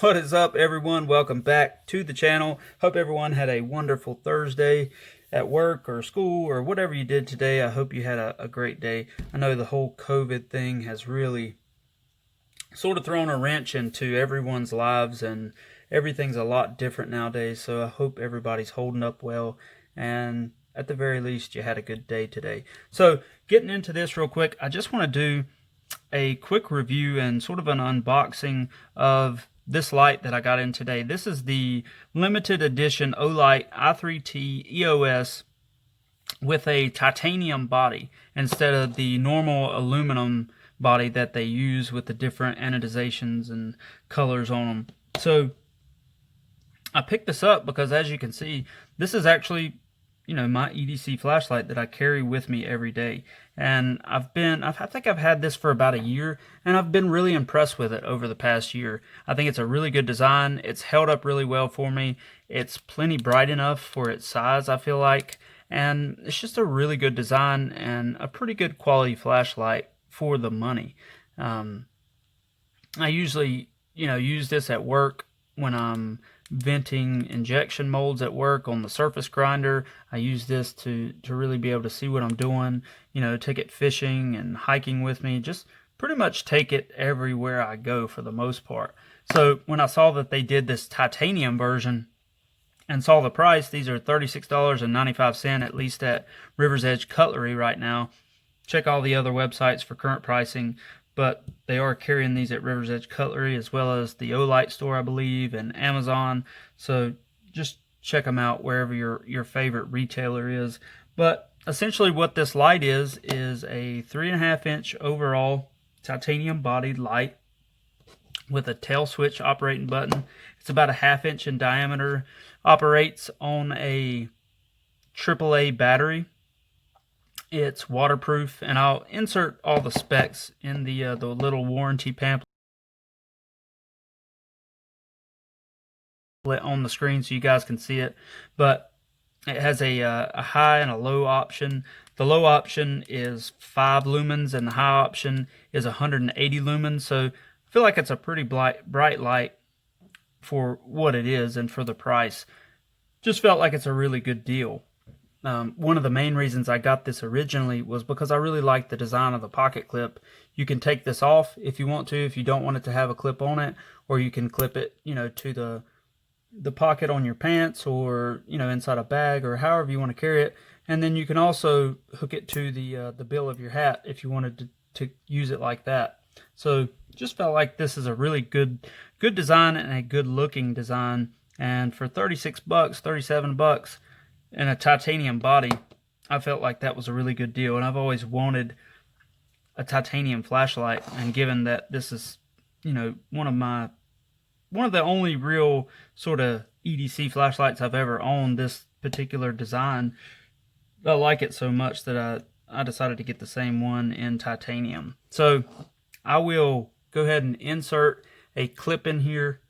What is up, everyone? Welcome back to the channel. Hope everyone had a wonderful Thursday at work or school or whatever you did today. I hope you had a great day. I know the whole COVID thing has really sort of thrown a wrench into everyone's lives, and everything's a lot different nowadays. So I hope everybody's holding up well, and at the very least you had a good day today. So getting into this real quick, I just want to do a quick review and sort of an unboxing of this light that I got in today. This is the limited edition Olight I3T EOS with a titanium body instead of the normal aluminum body that they use with the different anodizations and colors on them. So I picked this up because, as you can see, this is actually, my EDC flashlight that I carry with me every day. And I think I've had this for about a year, and I've been really impressed with it over the past year. I think it's a really good design. It's held up really well for me. It's plenty bright enough for its size, I feel like. And it's just a really good design and a pretty good quality flashlight for the money. I usually, use this at work when I'm venting injection molds at work on the surface grinder. I use this to really be able to see what I'm doing, take it fishing and hiking with me, just pretty much take it everywhere I go for the most part. So when I saw that they did this titanium version and saw the price, these are $36.95, at least at River's Edge Cutlery right now. Check all the other websites for current pricing, but they are carrying these at River's Edge Cutlery as well as the Olight store, I believe, and Amazon. So just check them out wherever your favorite retailer is. But essentially what this light is a 3.5-inch overall titanium bodied light with a tail switch operating button. It's about a 1/2 inch in diameter, operates on a AAA battery. It's waterproof, and I'll insert all the specs in the little warranty pamphlet on the screen so you guys can see it. But it has a high and a low option. The low option is 5 lumens, and the high option is 180 lumens. So I feel like it's a pretty bright light for what it is and for the price. Just felt like it's a really good deal. One of the main reasons I got this originally was because I really like the design of the pocket clip. You can take this off if you want to, if you don't want it to have a clip on it, or you can clip it, to the pocket on your pants, or inside a bag, or however you want to carry it. And then you can also hook it to the bill of your hat if you wanted to use it like that. So just felt like this is a really good design and a good looking design. And for $36, $37 and a titanium body, I felt like that was a really good deal. And I've always wanted a titanium flashlight, and given that this is, one of the only real sort of EDC flashlights I've ever owned, this particular design, I like it so much that I decided to get the same one in titanium. So I will go ahead and insert a clip in here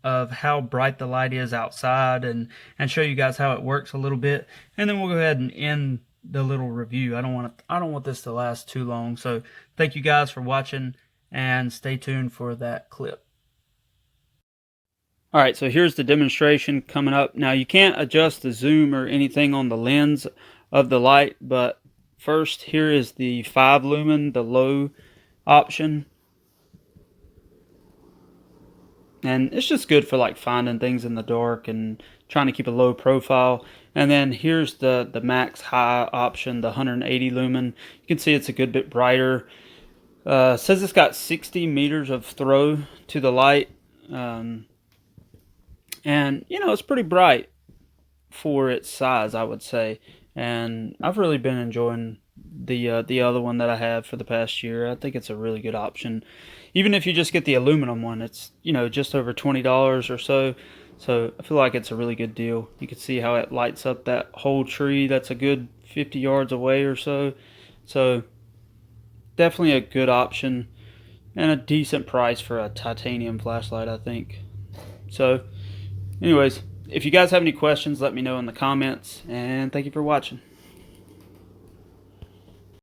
of how bright the light is outside, and show you guys how it works a little bit, and then we'll go ahead and end the little review. I don't want this to last too long. So thank you guys for watching, and stay tuned for that clip. All right, so here's the demonstration coming up. Now you can't adjust the zoom or anything on the lens of the light, but first here is the 5 lumen, the low option. And it's just good for like finding things in the dark and trying to keep a low profile. And then here's the max high option, the 180 lumen. You can see it's a good bit brighter. Says it's got 60 meters of throw to the light. And it's pretty bright for its size, I would say. And I've really been enjoying the other one that I have for the past year. I think it's a really good option. Even if you just get the aluminum one, it's just over $20 or so. So I feel like it's a really good deal. You can see how it lights up that whole tree. That's a good 50 yards away or so. So definitely a good option and a decent price for a titanium flashlight, I think. So anyways, if you guys have any questions, let me know in the comments, and thank you for watching.